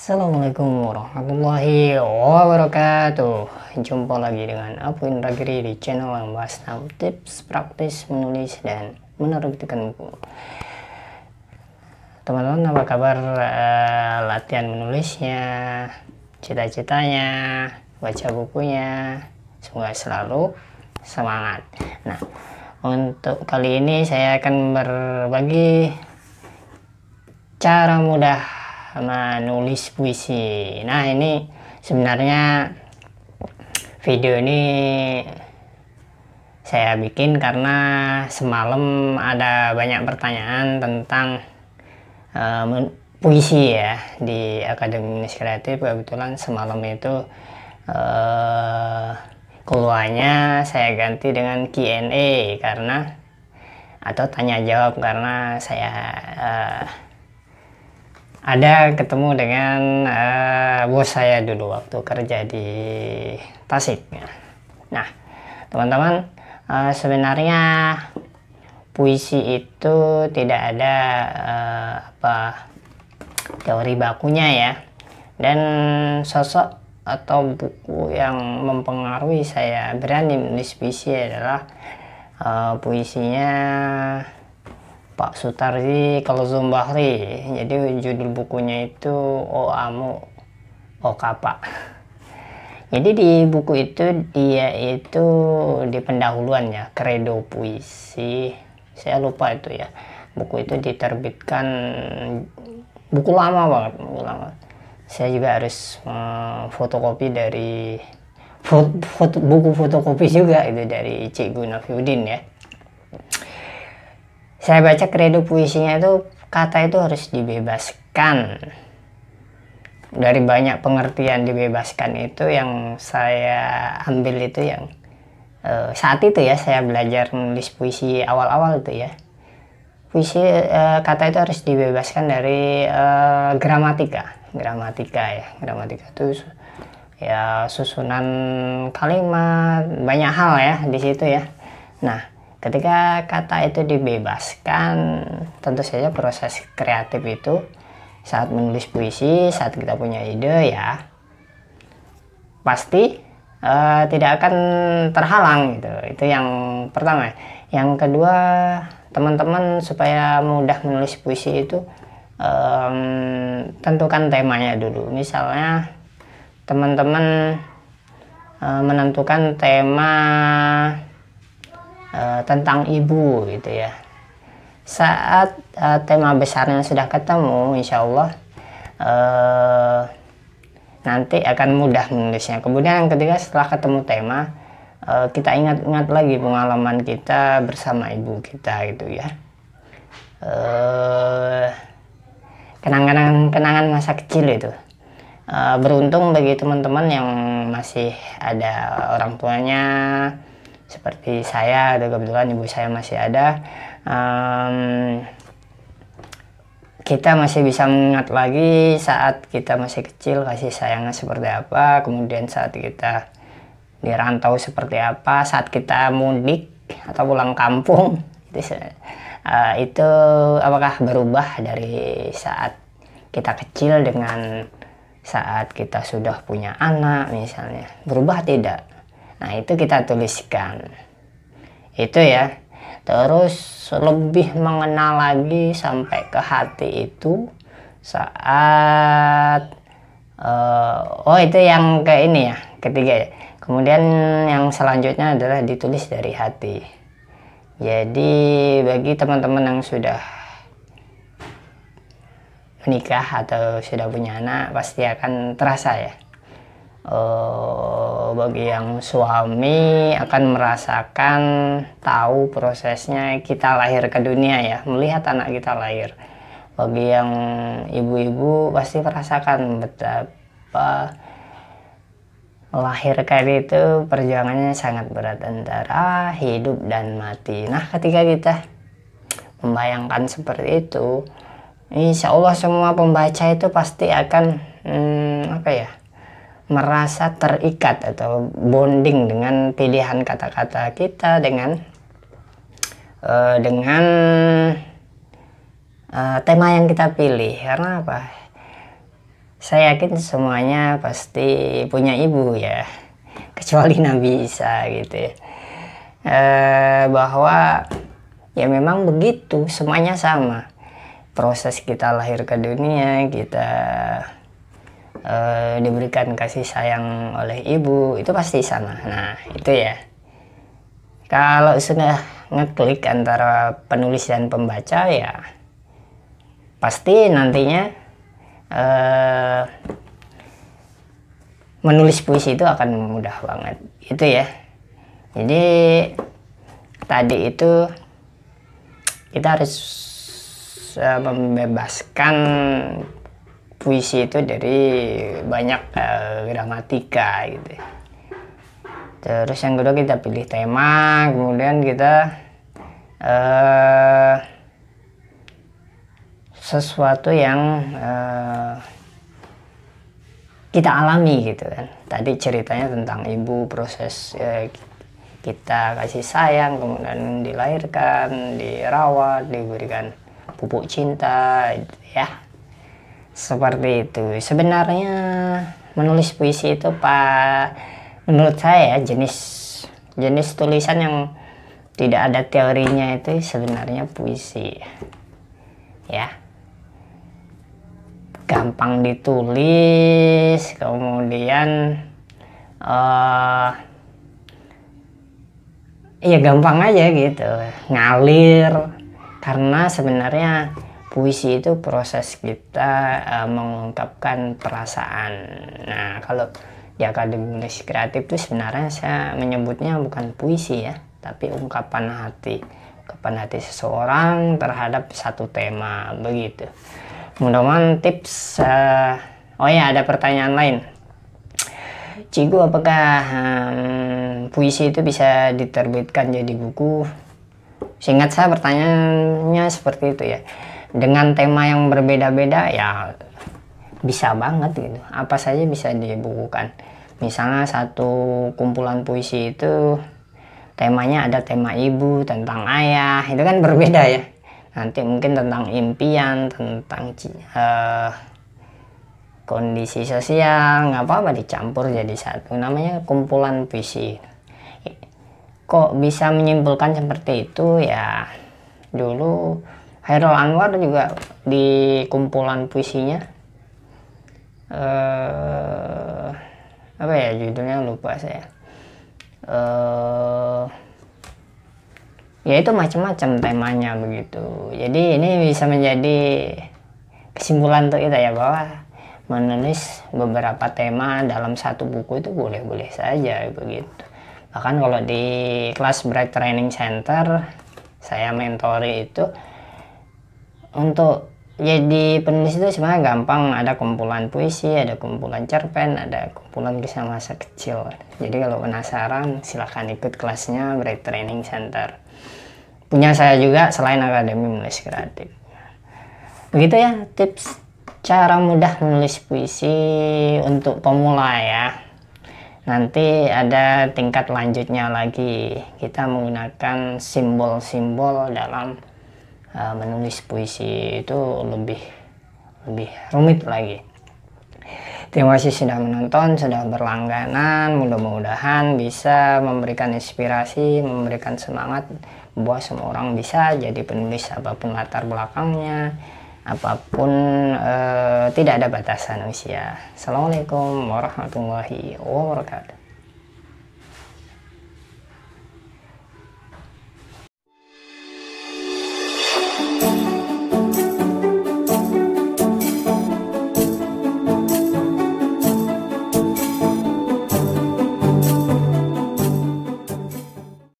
Assalamualaikum warahmatullahi wabarakatuh. Jumpa lagi dengan aku Indra Giri di channel yang bahas tentang tips praktis menulis dan menerbitkan buku. Teman-teman, apa kabar latihan menulisnya, cita-citanya, baca bukunya? Semoga selalu semangat. Nah, untuk kali ini saya akan berbagi cara mudah menulis puisi. Nah, ini sebenarnya video ini saya bikin karena semalam ada banyak pertanyaan tentang puisi ya di Akademi Menulis Kreatif. Kebetulan semalam itu keluarnya saya ganti dengan Q&A karena atau tanya jawab karena saya ada ketemu dengan bos saya dulu waktu kerja di Tasik. Nah, teman-teman, sebenarnya puisi itu tidak ada teori bakunya ya. Dan sosok atau buku yang mempengaruhi saya berani menulis puisi adalah puisinya Pak Sutarji Kalzum Bahri. Jadi judul bukunya itu O Amu O Kapa. Jadi di buku itu dia itu di pendahuluan ya, kredo puisi. Saya lupa itu ya. Buku itu diterbitkan, buku lama banget, buku lama. Saya juga harus fotokopi dari buku fotokopi juga itu dari Cikgu Nafiuddin ya. Saya baca kredo puisinya itu, kata itu harus dibebaskan. Dari banyak pengertian dibebaskan itu yang saya ambil itu yang saat itu ya saya belajar menulis puisi awal-awal itu ya. Puisi kata itu harus dibebaskan dari gramatika ya. Gramatika itu ya susunan kalimat, banyak hal ya di situ ya. Nah, ketika kata itu dibebaskan, tentu saja proses kreatif itu saat menulis puisi, saat kita punya ide ya pasti tidak akan terhalang gitu. Itu yang pertama. Yang kedua, teman-teman supaya mudah menulis puisi itu tentukan temanya dulu. Misalnya teman-teman menentukan tema tentang ibu gitu ya. Saat tema besarnya sudah ketemu, insya Allah nanti akan mudah menulisnya. Kemudian yang ketiga, setelah ketemu tema, kita ingat-ingat lagi pengalaman kita bersama ibu kita gitu ya. Kenangan masa kecil itu. Beruntung bagi teman-teman yang masih ada orang tuanya seperti saya, kebetulan ibu saya masih ada, kita masih bisa mengingat lagi saat kita masih kecil kasih sayangnya seperti apa, kemudian saat kita dirantau seperti apa, saat kita mudik atau pulang kampung itu apakah berubah dari saat kita kecil dengan saat kita sudah punya anak misalnya, berubah tidak? Nah, itu kita tuliskan. Itu ya. Terus lebih mengenal lagi sampai ke hati itu saat itu yang ke ini ya, ketiga ya. Kemudian yang selanjutnya adalah ditulis dari hati. Jadi bagi teman-teman yang sudah menikah atau sudah punya anak pasti akan terasa ya. Bagi yang suami akan merasakan, tahu prosesnya kita lahir ke dunia ya, melihat anak kita lahir. Bagi yang ibu-ibu pasti merasakan betapa melahirkan itu perjuangannya sangat berat antara hidup dan mati. Nah, ketika kita membayangkan seperti itu, insya Allah semua pembaca itu pasti akan merasa terikat atau bonding dengan pilihan kata-kata kita, dengan tema yang kita pilih. Karena apa? saya yakin semuanya pasti punya ibu ya, kecuali Nabi Isa gitu ya. Bahwa ya memang begitu, semuanya sama. Proses kita lahir ke dunia, kita diberikan kasih sayang oleh ibu, itu pasti sama. Nah itu ya, kalau sudah ngeklik antara penulis dan pembaca ya pasti nantinya menulis puisi itu akan mudah banget itu ya. Jadi tadi itu kita harus membebaskan puisi itu dari banyak gramatika gitu. Terus yang kedua kita pilih tema, kemudian kita sesuatu yang kita alami gitu kan. Tadi ceritanya tentang ibu, proses kita kasih sayang, kemudian dilahirkan, dirawat, diberikan pupuk cinta ya, seperti itu. Sebenarnya menulis puisi itu menurut saya jenis tulisan yang tidak ada teorinya itu sebenarnya puisi ya, gampang ditulis, kemudian ya gampang aja gitu, ngalir. Karena sebenarnya puisi itu proses kita mengungkapkan perasaan. Nah kalau di Akademi Nulis Kreatif itu sebenarnya saya menyebutnya bukan puisi ya, tapi ungkapan hati seseorang terhadap satu tema begitu. Mudah-mudahan tips. Oh ya, ada pertanyaan lain. Cigu, apakah puisi itu bisa diterbitkan jadi buku? Seingat saya pertanyaannya seperti itu ya. Dengan tema yang berbeda-beda ya bisa banget gitu. Apa saja bisa dibukukan. Misalnya satu kumpulan puisi itu temanya ada tema ibu, tentang ayah, itu kan berbeda ya. Nanti mungkin tentang impian, tentang kondisi sosial, nggak apa-apa dicampur jadi satu. Namanya kumpulan puisi. Kok bisa menyimpulkan seperti itu ya? Dulu Hairul Anwar juga di kumpulan puisinya apa ya judulnya, lupa saya. Ya itu macam-macam temanya begitu. Jadi ini bisa menjadi kesimpulan untuk kita ya, bahwa menulis beberapa tema dalam satu buku itu boleh-boleh saja begitu. Bahkan kalau di kelas Bright Training Center saya mentori itu, untuk jadi penulis itu sebenarnya gampang. Ada kumpulan puisi, ada kumpulan cerpen, ada kumpulan kisah masa kecil. Jadi kalau penasaran silahkan ikut kelasnya Bright Training Center. Punya saya juga selain Akademi Menulis Kreatif. Begitu ya tips cara mudah menulis puisi untuk pemula ya. Nanti ada tingkat lanjutnya lagi. Kita menggunakan simbol-simbol dalam menulis puisi, itu lebih rumit lagi. Terima kasih sudah menonton, sudah berlangganan. Mudah-mudahan bisa memberikan inspirasi, memberikan semangat bahwa semua orang bisa jadi penulis apapun latar belakangnya, apapun, tidak ada batasan usia. Assalamualaikum warahmatullahi wabarakatuh.